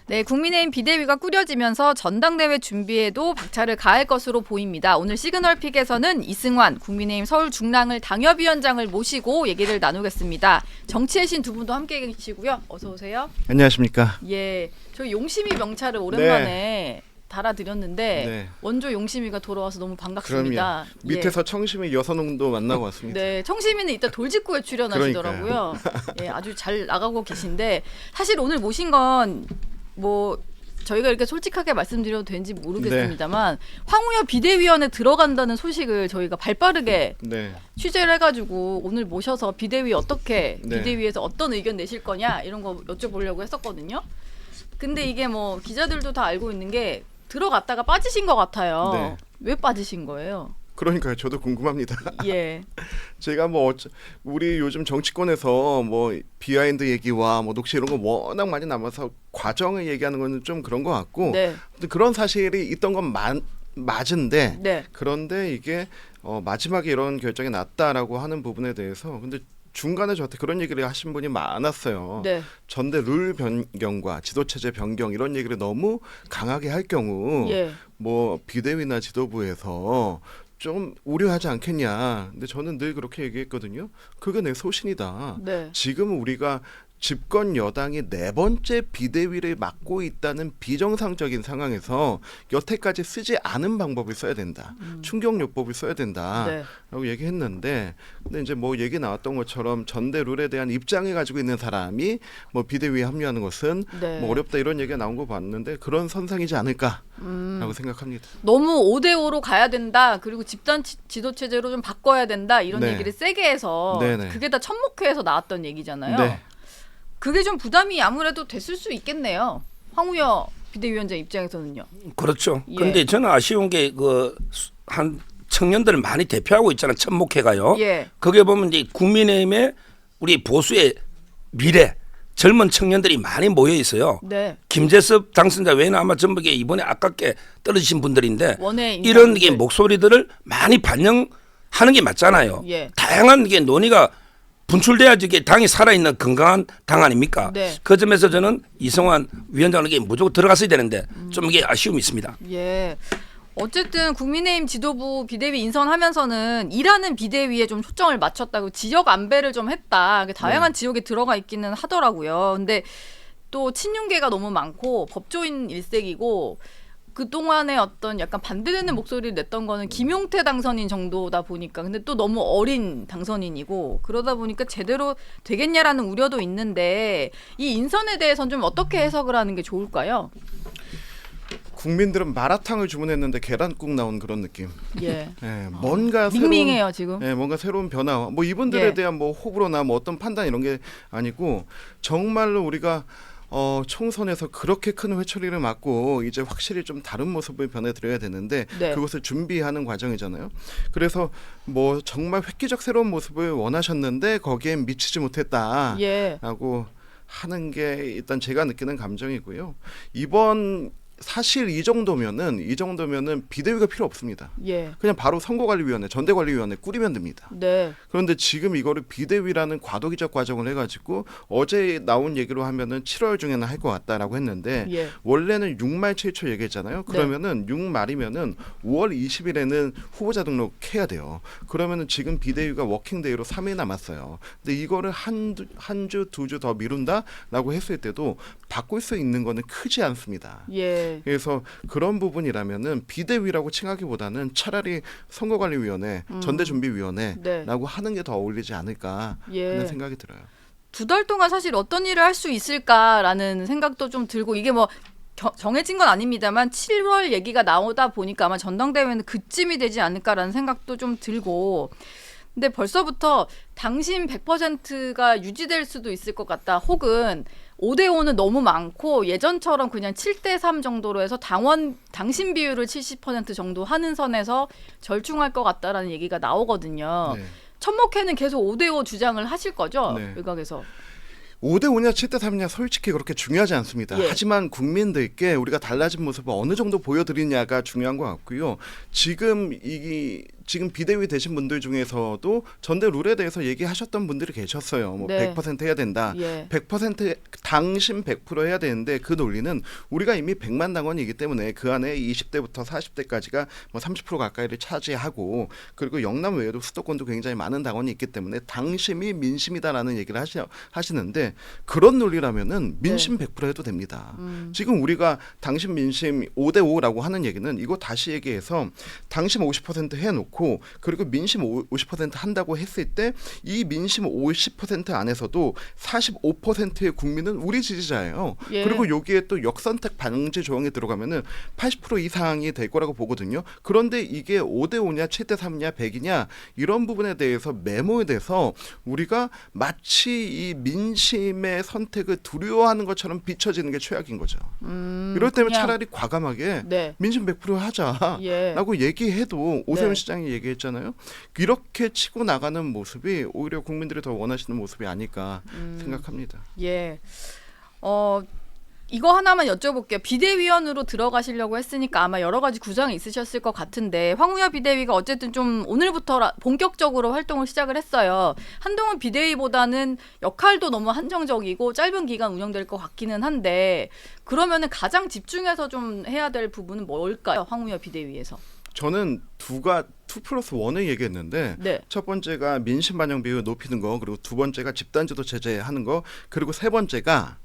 네, 국민의힘 비대위가 꾸려지면서 전당대회 준비에도 박차를 가할 것으로 보입니다. 오늘 시그널픽에서는 이승환 국민의힘 서울 중랑을 당협위원장을 모시고 얘기를 나누겠습니다. 정치의 신 두 분도 함께 계시고요. 어서 오세요. 안녕하십니까. 예, 저 용심이 명찰을 오랜만에 달아드렸는데 네. 원조 용심이가 돌아와서 너무 반갑습니다. 그럼요. 밑에서 청심이 여선홍도 만나고 왔습니다. 네, 청심이는 이따 돌직구에 출연하시더라고요. 예, 아주 잘 나가고 계신데 사실 오늘 모신 건 뭐 저희가 이렇게 솔직하게 말씀드려도 되는지 모르겠습니다만 황우여 비대위원회 들어간다는 소식을 저희가 발빠르게 네. 취재를 해가지고 오늘 모셔서 비대위 어떻게 네. 비대위에서 어떤 의견 내실 거냐 이런 거 여쭤보려고 했었거든요. 근데 이게 뭐 기자들도 다 알고 있는 게 들어갔다가 빠지신 것 같아요. 네. 왜 빠지신 거예요? 그러니까요. 저도 궁금합니다. 예. 제가 뭐 우리 요즘 정치권에서 뭐 비하인드 얘기와 뭐 녹취 이런 거 워낙 많이 남아서 과정을 얘기하는 건 좀 그런 것 같고 네. 그런 사실이 있던 건 맞은데 네. 그런데 이게 마지막에 이런 결정이 났다라고 하는 부분에 대해서 근데 중간에 저한테 그런 얘기를 하신 분이 많았어요. 네. 전대 룰 변경과 지도체제 변경 이런 얘기를 너무 강하게 할 경우 예. 뭐 비대위나 지도부에서 좀 우려하지 않겠냐. 근데 저는 늘 그렇게 얘기했거든요. 그게 내 소신이다. 네. 지금 우리가 집권 여당이 네 번째 비대위를 맡고 있다는 비정상적인 상황에서 여태까지 쓰지 않은 방법을 써야 된다. 충격요법을 써야 된다라고 네. 얘기했는데 근데 이제 뭐 얘기 나왔던 것처럼 전대 룰에 대한 입장을 가지고 있는 사람이 뭐 비대위에 합류하는 것은 네. 뭐 어렵다 이런 얘기가 나온 거 봤는데 그런 선상이지 않을까라고 생각합니다. 너무 5대5로 가야 된다. 그리고 집단 지도 체제로 좀 바꿔야 된다. 이런 네. 얘기를 세게 해서 네네. 그게 다 천목회에서 나왔던 얘기잖아요. 네. 그게 좀 부담이 아무래도 됐을 수 있겠네요. 황우여 비대위원장 입장에서는요. 그렇죠. 예. 그런데 저는 아쉬운 게 그 한 청년들을 많이 대표하고 있잖아요. 천목회가요. 예. 거기에 보면 이제 국민의힘의 우리 보수의 미래 젊은 청년들이 많이 모여 있어요. 네. 김재섭 당선자 외에는 아마 전부 이번에 아깝게 떨어지신 분들인데 원외 이런 게 인사분들. 목소리들을 많이 반영하는 게 맞잖아요. 예. 다양한 게 논의가 분출돼야지 이게 당이 살아있는 건강한 당 아닙니까? 네. 그 점에서 저는 이승환 위원장에게 무조건 들어갔어야 되는데 좀 이게 아쉬움이 있습니다. 예. 어쨌든 국민의힘 지도부 비대위 인선하면서는 일하는 비대위에 좀 초점을 맞췄다고 지역 안배를 좀 했다. 다양한 지역에 들어가 있기는 하더라고요. 근데 또 친윤계가 너무 많고 법조인 일색이고 그동안에 어떤 약간 반대되는 목소리를 냈던 거는 김용태 당선인 정도다 보니까 근데 또 너무 어린 당선인이고 그러다 보니까 제대로 되겠냐라는 우려도 있는데 이 인선에 대해서는 좀 어떻게 해석을 하는 게 좋을까요? 국민들은 마라탕을 주문했는데 계란국 나온 그런 느낌. 예. 예, 뭔가 밍밍해요 지금. 예, 뭔가 새로운 변화. 뭐 이분들에 예. 대한 뭐 호불호나 뭐 어떤 판단 이런 게 아니고 정말로 우리가 총선에서 그렇게 큰 회초리를 맞고 이제 확실히 좀 다른 모습을 변해드려야 되는데 네. 그것을 준비하는 과정이잖아요. 그래서 뭐 정말 획기적 새로운 모습을 원하셨는데 거기엔 미치지 못했다라고 예. 하는 게 일단 제가 느끼는 감정이고요. 이번 사실 이 정도면은 비대위가 필요 없습니다. 예. 그냥 바로 선거관리위원회, 전대관리위원회 꾸리면 됩니다. 네. 그런데 지금 이거를 비대위라는 과도기적 과정을 해가지고 어제 나온 얘기로 하면은 7월 중에는 할 것 같다라고 했는데 예. 원래는 6말 7초 얘기했잖아요. 그러면은 6말이면은 5월 20일에는 후보자 등록해야 돼요. 그러면은 지금 비대위가 워킹데이로 3일 남았어요. 근데 이거를 한 주, 두 주 더 미룬다라고 했을 때도 바꿀 수 있는 거는 크지 않습니다. 예. 그래서 그런 부분이라면은 비대위라고 칭하기보다는 차라리 선거관리위원회, 전대준비위원회라고 네. 하는 게 더 어울리지 않을까 예. 하는 생각이 들어요. 2달 동안 사실 어떤 일을 할 수 있을까라는 생각도 좀 들고 이게 뭐 정해진 건 아닙니다만 7월 얘기가 나오다 보니까 아마 전당대회는 그쯤이 되지 않을까라는 생각도 좀 들고 근데 벌써부터 당신 100%가 유지될 수도 있을 것 같다 혹은 5대5는 너무 많고 예전처럼 그냥 7대3 정도로 해서 당신 비율을 70% 정도 하는 선에서 절충할 것 같다라는 얘기가 나오거든요. 네. 천목회는 계속 5대5 주장을 하실 거죠? 네. 외곽에서. 5대5냐 7대3냐 솔직히 그렇게 중요하지 않습니다. 예. 하지만 국민들께 우리가 달라진 모습을 어느 정도 보여드리냐가 중요한 것 같고요. 지금 이 지금 비대위 되신 분들 중에서도 전대 룰에 대해서 얘기하셨던 분들이 계셨어요. 뭐 네. 100% 해야 된다. 예. 100% 당신 100% 해야 되는데 그 논리는 우리가 이미 100만 당원이기 때문에 그 안에 20대부터 40대까지가 뭐 30% 가까이를 차지하고 그리고 영남 외에도 수도권도 굉장히 많은 당원이 있기 때문에 당심이 민심이다라는 얘기를 하시는데 그런 논리라면은 민심 100% 해도 됩니다. 지금 우리가 당심 민심 5대 5라고 하는 얘기는 이거 다시 얘기해서 당심 50% 해놓고 그리고 민심 50% 한다고 했을 때 이 민심 50% 안에서도 45%의 국민은 우리 지지자예요. 예. 그리고 여기에 또 역선택 방지 조항이 들어가면은 80% 이상이 될 거라고 보거든요. 그런데 이게 5대 5냐 7대 3냐 100이냐 이런 부분에 대해서 메모에 대해서 우리가 마치 이 민심의 선택을 두려워하는 것처럼 비춰지는 게 최악인 거죠. 이럴 때면 그냥- 차라리 과감하게 네. 민심 100% 하자라고 예. 얘기해도 오세훈 네. 시장이 얘기했잖아요. 이렇게 치고 나가는 모습이 오히려 국민들이 더 원하시는 모습이 아닐까 생각합니다. 예. 이거 하나만 여쭤볼게요. 비대위원으로 들어가시려고 했으니까 아마 여러 가지 구상이 있으셨을 것 같은데 황우여 비대위가 어쨌든 좀 오늘부터 본격적으로 활동을 시작을 했어요. 한동훈 비대위보다는 역할도 너무 한정적이고 짧은 기간 운영될 것 같기는 한데 그러면은 가장 집중해서 좀 해야 될 부분은 뭘까요? 황우여 비대위에서. 저는 2+1을 얘기했는데 네. 첫 번째가 민심 반영 비율 높이는 거 그리고 두 번째가 집단지도 제재하는 거 그리고 세 번째가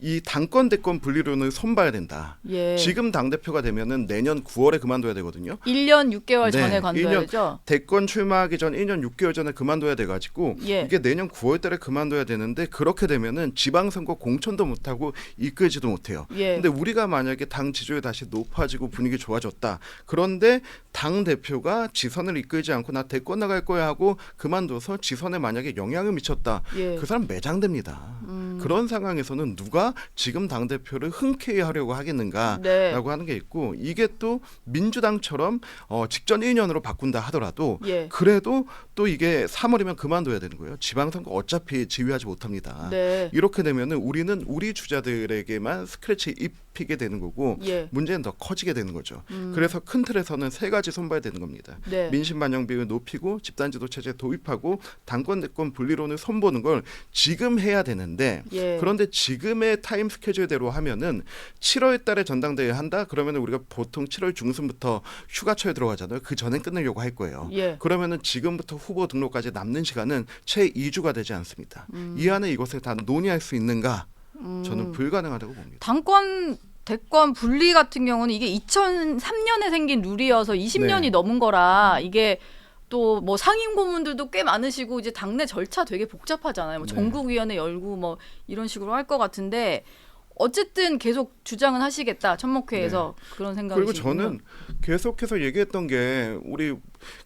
이 당권 대권 분리론을 손봐야 된다. 예. 지금 당대표가 되면은 내년 9월에 그만둬야 되거든요. 1년 6개월 네, 전에 관둬야죠. 대권 출마하기 전 1년 6개월 전에 그만둬야 돼가지고 예. 이게 내년 9월달에 그만둬야 되는데 그렇게 되면은 지방선거 공천도 못하고 이끌지도 못해요. 예. 근데 우리가 만약에 당 지지율이 다시 높아지고 분위기 좋아졌다. 그런데 당 대표가 지선을 이끌지 않고 나 대권 나갈 거야 하고 그만둬서 지선에 만약에 영향을 미쳤다. 예. 그 사람 매장됩니다. 그런 상황에서는 누가 지금 당 대표를 흔쾌히 하려고 하겠는가라고 네. 하는 게 있고 이게 또 민주당처럼 직전 1년으로 바꾼다 하더라도 예. 그래도 또 이게 3월이면 그만둬야 되는 거예요. 지방선거 어차피 지휘하지 못합니다. 네. 이렇게 되면은 우리는 우리 주자들에게만 스크래치 입히게 되는 거고 예. 문제는 더 커지게 되는 거죠. 그래서 큰 틀에서는 세 가지 손봐야 되는 겁니다. 네. 민심 반영 비율 높이고 집단지도 체제 도입하고 당권 대권 분리론을 손보는 걸 지금 해야 되는데 예. 그런데 지금의 타임 스케줄대로 하면은 7월 달에 전당대회 한다 그러면은 우리가 보통 7월 중순부터 휴가철에 들어가잖아요. 그 전에 끝내려고 할 거예요. 예. 그러면은 지금부터 후보 등록까지 남는 시간은 채 2주가 되지 않습니다. 이 안에 이것을 다 논의할 수 있는가? 저는 불가능하다고 봅니다. 당권 대권 분리 같은 경우는 이게 2003년에 생긴 룰이어서 20년이 네. 넘은 거라 이게 또 뭐 상임 고문들도 꽤 많으시고 이제 당내 절차 되게 복잡하잖아요. 뭐 네. 전국위원회 열고 뭐 이런 식으로 할 것 같은데 어쨌든 계속 주장은 하시겠다 천목회에서 그런 생각이 그리고 저는 계속해서 얘기했던 게 우리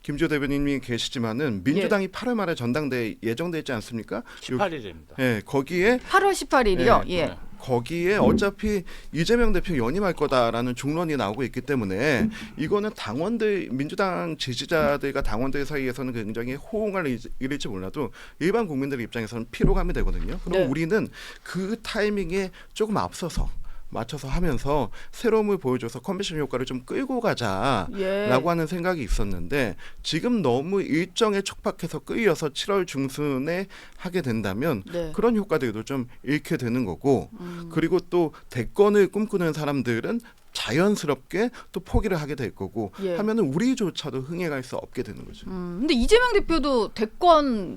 김지호 대변인이 계시지만은 민주당이 8월 말에 전당대회 예정돼 있지 않습니까? 18일입니다. 예, 거기에 8월 18일이요. 네. 예. 거기에 어차피 이재명 대표 연임할 거다라는 중론이 나오고 있기 때문에 이거는 당원들 민주당 지지자들과 당원들 사이에서는 굉장히 호응을 이룰지 몰라도 일반 국민들 입장에서는 피로감이 되거든요. 그럼 네. 우리는 그 타이밍에 조금 앞서서 맞춰서 하면서 새로움을 보여줘서 컨벤션 효과를 좀 끌고 가자라고 예. 하는 생각이 있었는데 지금 너무 일정에 촉박해서 끌려서 7월 중순에 하게 된다면 네. 그런 효과들도 좀 잃게 되는 거고 그리고 또 대권을 꿈꾸는 사람들은 자연스럽게 또 포기를 하게 될 거고 예. 하면은 우리조차도 흥해갈 수 없게 되는 거죠. 근데 이재명 대표도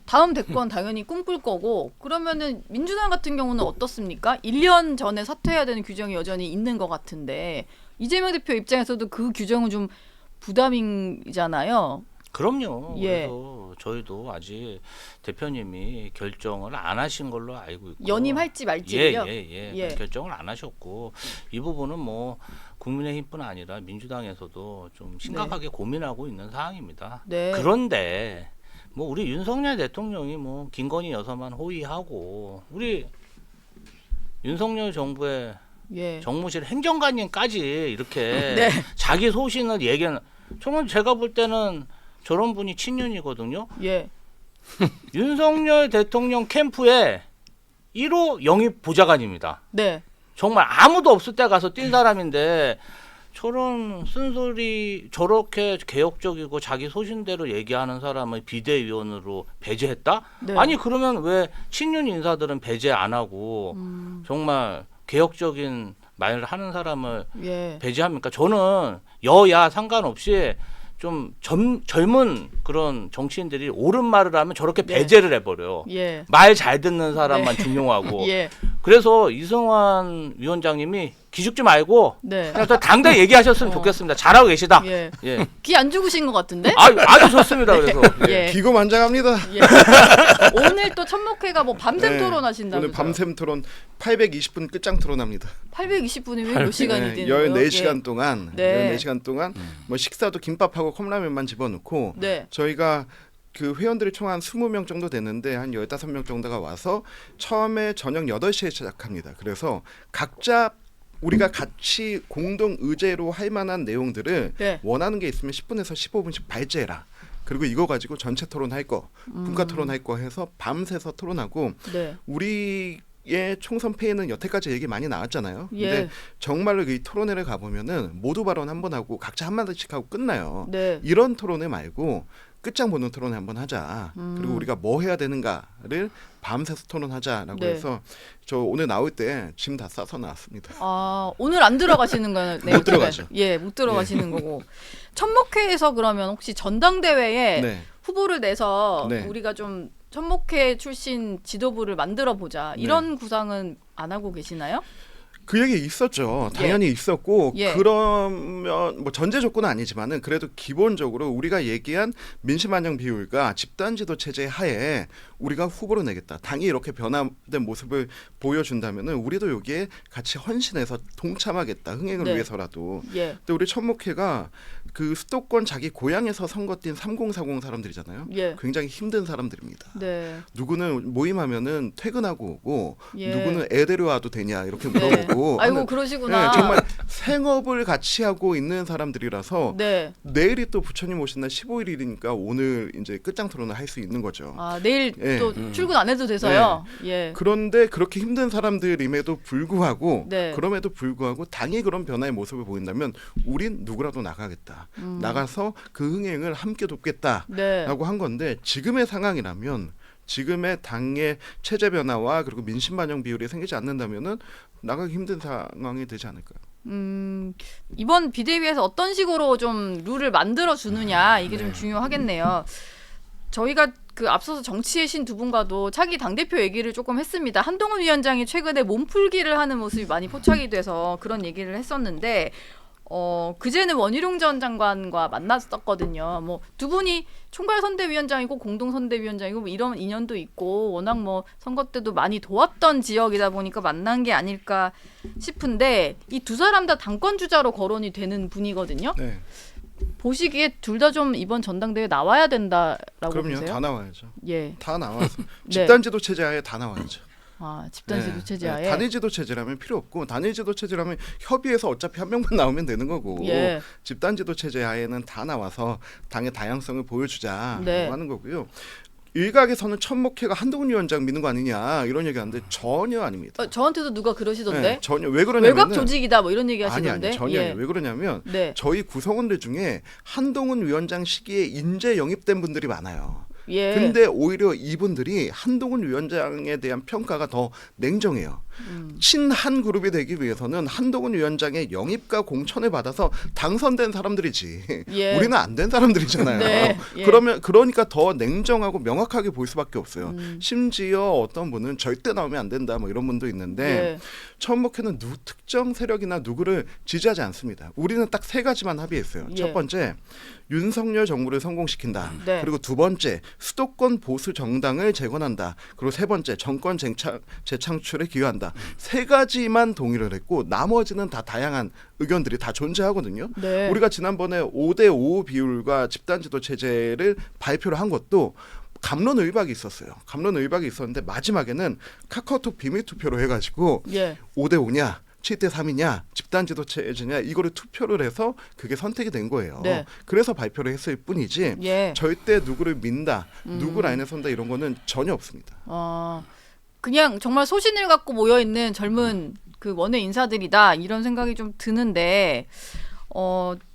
다음 대권 당연히 꿈꿀 거고 그러면은 민주당 같은 경우는 어떻습니까? 1년 전에 사퇴해야 되는 규정이 여전히 있는 것 같은데 이재명 대표 입장에서도 그 규정은 좀 부담이잖아요. 그럼요. 예. 그래서 저희도 아직 대표님이 결정을 안 하신 걸로 알고 있고 연임할지 말지요. 예. 결정을 안 하셨고 이 부분은 뭐 국민의힘뿐 아니라 민주당에서도 좀 심각하게 고민하고 있는 사항입니다. 네. 그런데 뭐 우리 윤석열 대통령이 뭐 김건희 여사만 호위하고 우리 윤석열 정부의 예. 정무실 행정관님까지 이렇게 네. 자기 소신을 얘기하는 저는 제가 볼 때는 저런 분이 친윤이거든요. 예. 윤석열 대통령 캠프에 1호 영입 보좌관입니다. 네. 정말 아무도 없을 때 가서 뛴 사람인데 저런 쓴소리 저렇게 개혁적이고 자기 소신대로 얘기하는 사람을 비대위원으로 배제했다? 네. 아니 그러면 왜 친윤 인사들은 배제 안 하고 정말 개혁적인 말을 하는 사람을 예. 배제합니까? 저는 여야 상관없이 좀 젊은 그런 정치인들이 옳은 말을 하면 저렇게 네. 배제를 해버려요. 예. 말 잘 듣는 사람만 중용하고. 예. 그래서 이승환 위원장님이 기죽지 말고 네. 그냥 더 당당히 얘기하셨으면 좋겠습니다. 잘하고 계시다. 예. 예. 귀 안 죽으신 것 같은데? 아주 좋습니다. 그래서 예. 기고만장합니다. 예. 오늘 또 첫목회가 뭐 밤샘 네, 토론하신다고요? 오늘 밤샘 토론 820분 끝장 토론합니다. 820분이 왜 몇 시간이 되는 거예요? 14시간 동안 네. 14시간 동안 뭐 식사도 김밥하고 컵라면만 집어넣고 네. 저희가 그 회원들이 총 한 20명 정도 됐는데 한 15명 정도가 와서 처음에 저녁 8시에 시작합니다. 그래서 각자 우리가 같이 공동 의제로 할 만한 내용들을 네. 원하는 게 있으면 10분에서 15분씩 발제해라. 그리고 이거 가지고 전체 토론할 거, 분과 토론할 거 해서 밤새서 토론하고 네. 우리의 총선 패에는 여태까지 얘기 많이 나왔잖아요. 예. 근데 정말로 이 토론회를 가보면은 모두 발언 한 번 하고 각자 한마디씩 하고 끝나요. 네. 이런 토론회 말고 끝장 보는 토론회 한번 하자. 그리고 우리가 뭐 해야 되는가를 밤새서 토론하자라고 네. 해서 저 오늘 나올 때 짐 다 싸서 나왔습니다. 아, 오늘 안 들어가시는 거네요. 못 들어가죠. 예, 못 들어가시는 거고. 첫목회에서 그러면 혹시 전당대회에 네. 후보를 내서 네. 우리가 좀 첫목회 출신 지도부를 만들어 보자. 이런 구상은 안 하고 계시나요? 그 얘기 있었죠. 당연히 있었고 예. 그러면 뭐 전제 조건은 아니지만은 그래도 기본적으로 우리가 얘기한 민심 반영 비율과 집단 지도 체제 하에 우리가 후보로 내겠다. 당이 이렇게 변화된 모습을 보여준다면은 우리도 여기에 같이 헌신해서 동참하겠다. 흥행을 네. 위해서라도. 예. 근데 우리 첫목회가 그 수도권 자기 고향에서 선거 뛴 3040 사람들이잖아요. 예. 굉장히 힘든 사람들입니다. 네. 누구는 모임하면은 퇴근하고 오고 예. 누구는 애 데려와도 되냐 이렇게 네. 물어보고 아이고 하는, 그러시구나. 네, 정말 생업을 같이 하고 있는 사람들이라서 네. 내일이 또 부처님 오신 날 15일이니까 오늘 이제 끝장 토론을 할 수 있는 거죠. 아, 내일 예. 또 출근 안 해도 돼서요. 예. 그런데 그렇게 힘든 사람들임에도 불구하고 네. 그럼에도 불구하고 당이 그런 변화의 모습을 보인다면 우린 누구라도 나가겠다. 나가서 그 흥행을 함께 돕겠다라고 네. 한 건데 지금의 상황이라면 지금의 당의 체제 변화와 그리고 민심 반영 비율이 생기지 않는다면은 나가기 힘든 상황이 되지 않을까요? 이번 비대위에서 어떤 식으로 좀 룰을 만들어 주느냐 이게 좀 중요하겠네요. 저희가 그 앞서서 정치의 신 두 분과도 차기 당대표 얘기를 조금 했습니다. 한동훈 위원장이 최근에 몸풀기를 하는 모습이 많이 포착이 돼서 그런 얘기를 했었는데 그제는 원희룡 전 장관과 만났었거든요. 뭐 두 분이 총괄 선대위원장이고 공동 선대위원장이고 뭐 이런 인연도 있고 워낙 뭐 선거 때도 많이 도왔던 지역이다 보니까 만난 게 아닐까 싶은데 이 두 사람 다 당권 주자로 거론이 되는 분이거든요. 네. 보시기에 둘 다 좀 이번 전당대회 나와야 된다라고 그럼요. 보세요? 다 나와야죠. 예. 다 나와서 네. 집단 지도 체제 하에 다 나와야죠. 아, 집단 지도 체제 하에. 단일 지도 체제라면 필요 없고 단일 지도 체제라면 협의해서 어차피 한 명만 나오면 되는 거고 예. 집단 지도 체제 하에는 다 나와서 당의 다양성을 보여주자라고 네. 하는 거고요. 일각에서는 첫목회가 한동훈 위원장 믿는 거 아니냐 이런 얘기하는데 전혀 아닙니다. 저한테도 누가 그러시던데. 네, 전혀 왜 그러냐면 외곽 조직이다 뭐 이런 얘기 하시던데. 아니 전혀 아니에요. 왜 그러냐면 네. 저희 구성원들 중에 한동훈 위원장 시기에 인재 영입된 분들이 많아요. 예. 근데 오히려 이분들이 한동훈 위원장에 대한 평가가 더 냉정해요. 친한 그룹이 되기 위해서는 한동훈 위원장의 영입과 공천을 받아서 당선된 사람들이지. 예. 우리는 안 된 사람들이잖아요. 네, 예. 그러니까 더 냉정하고 명확하게 보일 수밖에 없어요. 심지어 어떤 분은 절대 나오면 안 된다 뭐 이런 분도 있는데 예. 천목회는 특정 세력이나 누구를 지지하지 않습니다. 우리는 딱 세 가지만 합의했어요. 예. 첫 번째, 윤석열 정부를 성공시킨다. 네. 그리고 두 번째, 수도권 보수 정당을 재건한다. 그리고 세 번째, 정권 재창출에 기여한다. 세 가지만 동의를 했고 나머지는 다 다양한 의견들이 다 존재하거든요. 네. 우리가 지난번에 5대5 비율과 집단지도 체제를 발표를 한 것도 갑론의박이 있었어요. 갑론의박이 있었는데 마지막에는 카카오톡 비밀 투표로 해가지고 예. 5대5냐 7대3이냐 집단지도체제냐 이거를 투표를 해서 그게 선택이 된 거예요. 네. 그래서 발표를 했을 뿐이지 예. 절대 누구를 민다 누구 라인에 선다 이런 거는 전혀 없습니다. 그냥 정말 소신을 갖고 모여 있는 젊은 그 원외 인사들이다 이런 생각이 좀 드는데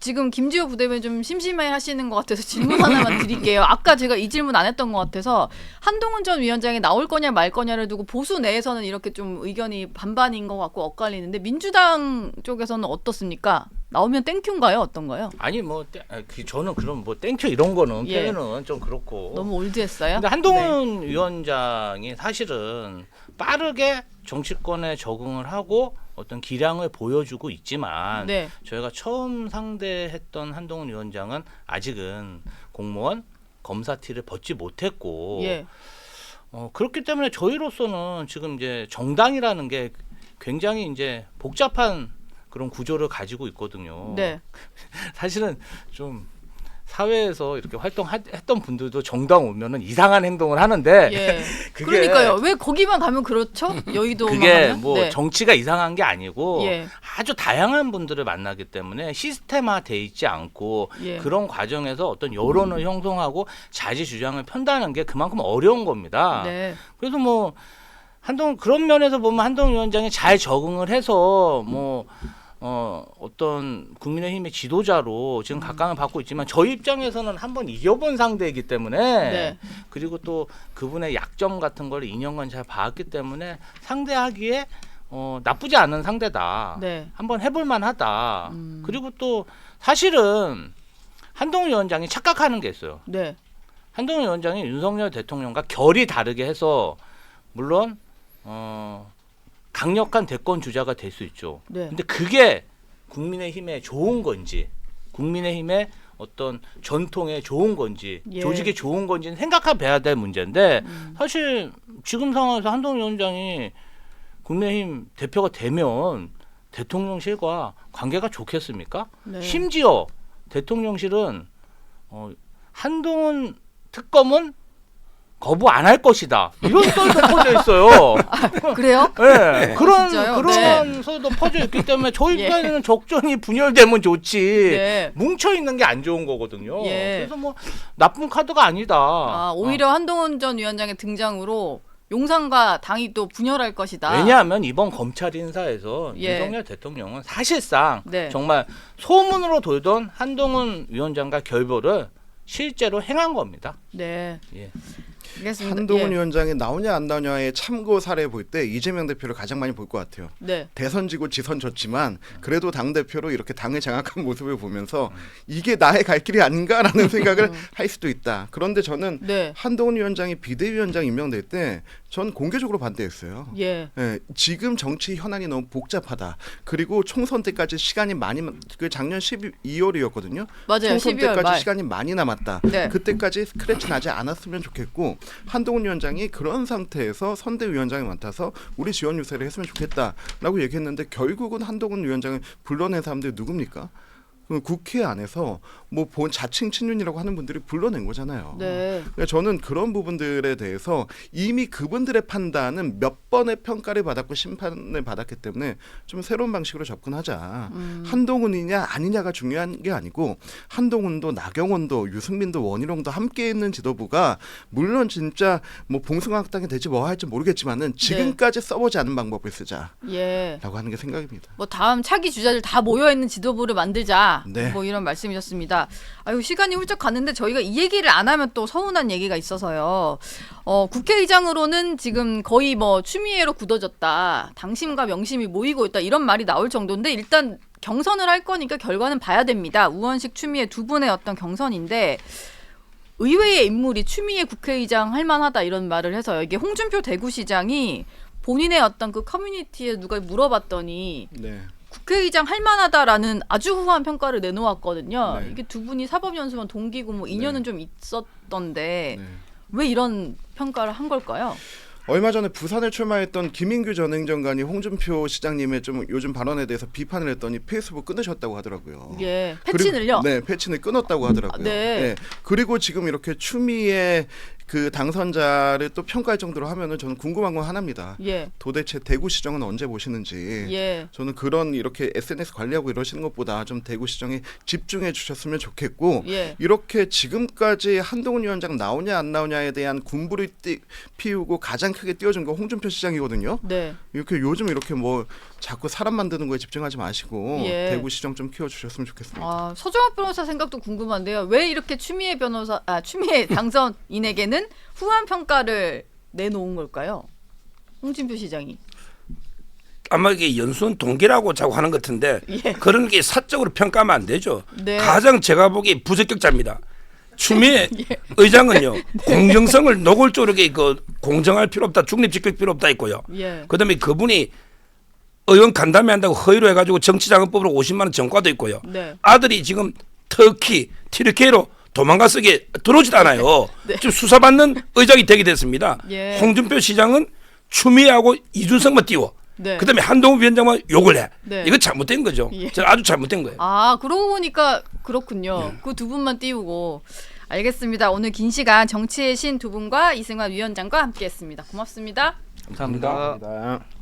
지금 김지호 부대변인 좀 심심해 하시는 것 같아서 질문 하나만 드릴게요. 아까 제가 이 질문 안 했던 것 같아서 한동훈 전 위원장이 나올 거냐 말 거냐를 두고 보수 내에서는 이렇게 좀 의견이 반반인 것 같고 엇갈리는데 민주당 쪽에서는 어떻습니까? 나오면 땡큐인가요? 어떤가요? 아니 뭐 저는 그럼 뭐 땡큐 이런 거는 예. 표현은 좀 그렇고. 너무 올드했어요? 근데 한동훈 위원장이 사실은 빠르게 정치권에 적응을 하고 어떤 기량을 보여주고 있지만 네. 저희가 처음 상대했던 한동훈 위원장은 아직은 공무원 검사 티를 벗지 못했고 예. 그렇기 때문에 저희로서는 지금 이제 정당이라는 게 굉장히 이제 복잡한 그런 구조를 가지고 있거든요. 네. 사실은 좀 사회에서 이렇게 활동했던 분들도 정당 오면은 이상한 행동을 하는데 예. 그게 그러니까요. 왜 거기만 가면 그렇죠? 여의도만 그게 가면? 뭐 네. 정치가 이상한 게 아니고 예. 아주 다양한 분들을 만나기 때문에 시스템화돼 있지 않고 예. 그런 과정에서 어떤 여론을 형성하고 자지 주장을 편다는 게 그만큼 어려운 겁니다. 네. 그래서 뭐 그런 면에서 보면 한동훈 위원장이 잘 적응을 해서 뭐 어떤 국민의힘의 지도자로 지금 각광을 받고 있지만 저희 입장에서는 한번 이겨본 상대이기 때문에 네. 그리고 또 그분의 약점 같은 걸 2년간 잘 봐왔기 때문에 상대하기에 나쁘지 않은 상대다. 네. 한번 해볼 만하다. 그리고 또 사실은 한동훈 위원장이 착각하는 게 있어요. 네. 한동훈 위원장이 윤석열 대통령과 결이 다르게 해서 물론 강력한 대권 주자가 될 수 있죠. 네. 근데 그게 국민의힘에 좋은 건지, 국민의힘의 어떤 전통에 좋은 건지, 예. 조직에 좋은 건지는 생각해봐야 될 문제인데 사실 지금 상황에서 한동훈 위원장이 국민의힘 대표가 되면 대통령실과 관계가 좋겠습니까? 네. 심지어 대통령실은 한동훈 특검은 거부 안 할 것이다. 이런 썰도 퍼져 있어요. 그래요? 네, 진짜요? 그런 썰도 퍼져 있기 때문에 저희 예. 입장에는 적절히 분열되면 좋지. 네. 뭉쳐 있는 게 안 좋은 거거든요. 예. 그래서 뭐 나쁜 카드가 아니다. 오히려 한동훈 전 위원장의 등장으로 용산과 당이 또 분열할 것이다. 왜냐하면 이번 검찰 인사에서 예. 윤석열 대통령은 사실상 네. 정말 소문으로 돌던 한동훈 위원장과 결별을 실제로 행한 겁니다. 네. 예. 알겠습니다. 한동훈 예. 위원장이 나오냐 안 나오냐의 참고 사례 볼 때 이재명 대표를 가장 많이 볼 것 같아요. 네. 대선 지고 지선 졌지만 그래도 당 대표로 이렇게 당을 장악한 모습을 보면서 이게 나의 갈 길이 아닌가라는 생각을 할 수도 있다. 그런데 저는 네. 한동훈 위원장이 비대위원장 임명될 때 전 공개적으로 반대했어요. 예. 예, 지금 정치 현안이 너무 복잡하다. 그리고 총선 때까지 시간이 많이 작년 12월이었거든요. 맞아요. 총선 12월 때까지 말. 시간이 많이 남았다. 네. 그때까지 스크래치 나지 않았으면 좋겠고 한동훈 위원장이 그런 상태에서 선대위원장이 맡아서 우리 지원 유세를 했으면 좋겠다라고 얘기했는데 결국은 한동훈 위원장을 불러낸 사람들이 누굽니까? 국회 안에서 뭐 본 자칭 친윤이라고 하는 분들이 불러낸 거잖아요. 네. 그러니까 저는 그런 부분들에 대해서 이미 그분들의 판단은 몇 번의 평가를 받았고 심판을 받았기 때문에 좀 새로운 방식으로 접근하자. 한동훈이냐 아니냐가 중요한 게 아니고 한동훈도 나경원도 유승민도 원희룡도 함께 있는 지도부가 물론 진짜 뭐 봉숭아학당이 될지 뭐 할지 모르겠지만은 지금까지 써보지 않은 방법을 쓰자라고 예. 하는 게 생각입니다. 뭐 다음 차기 주자들 다 모여 있는 지도부를 만들자. 네. 뭐 이런 말씀이셨습니다. 아유 시간이 훌쩍 갔는데 저희가 이 얘기를 안 하면 또 서운한 얘기가 있어서요. 국회의장으로는 지금 거의 뭐 추미애로 굳어졌다. 당심과 명심이 모이고 있다. 이런 말이 나올 정도인데 일단 경선을 할 거니까 결과는 봐야 됩니다. 우원식 추미애 두 분의 어떤 경선인데 의외의 인물이 추미애 국회의장 할 만하다 이런 말을 해서요. 이게 홍준표 대구시장이 본인의 어떤 그 커뮤니티에 누가 물어봤더니 네. 국회의장 할 만하다라는 아주 후한 평가를 내놓았거든요. 네. 이게 두 분이 사법연수원 동기고 뭐 인연은 네. 좀 있었던데 네. 왜 이런 평가를 한 걸까요? 얼마 전에 부산에 출마했던 김인규 전 행정관이 홍준표 시장님의 좀 요즘 발언에 대해서 비판을 했더니 페이스북 끊으셨다고 하더라고요. 예, 패친을요? 네, 패친을 끊었다고 하더라고요. 네. 그리고 지금 이렇게 추미애 그 당선자를 또 평가할 정도로 하면은 저는 궁금한 건 하나입니다. 예, 도대체 대구시정은 언제 보시는지. 예, 저는 그런 이렇게 SNS 관리하고 이러시는 것보다 좀 대구시정에 집중해 주셨으면 좋겠고 예. 이렇게 지금까지 한동훈 위원장 나오냐 안 나오냐에 대한 군부를 피우고 가장 크게 띄워준 건 홍준표 시장이거든요. 네, 이렇게 요즘 이렇게 뭐 자꾸 사람 만드는 거에 집중하지 마시고 예. 대구시정 좀 키워주셨으면 좋겠습니다. 아, 서정학 변호사 생각도 궁금한데요. 왜 이렇게 추미애 당선인에게는 후한 평가를 내놓은 걸까요? 홍준표 시장이. 아마 이게 연수원 동기라고 자꾸 하는 것 같은데 예. 그런 게 사적으로 평가하면 안 되죠. 네. 가장 제가 보기에 부적격자입니다. 추미애 예. 의장은요 공정성을 노골적으로 공정할 필요 없다, 중립지킬 필요 없다 했고요. 예. 그다음에 그분이 의원 간담회 한다고 허위로 해가지고 정치자금법으로 50만 원 전과도 있고요. 네. 아들이 지금 터키, 튀르키예로 도망가서 들어오지도 않아요. 네. 지금 수사받는 의장이 되게 됐습니다. 예. 홍준표 시장은 추미애하고 이준석만 띄워. 네. 그다음에 한동훈 위원장만 욕을 해. 네. 이거 잘못된 거죠. 예. 아주 잘못된 거예요. 아, 그러고 보니까 그렇군요. 그 두 분만 띄우고. 알겠습니다. 오늘 긴 시간 정치의 신 두 분과 이승환 위원장과 함께했습니다. 고맙습니다. 감사합니다. 감사합니다.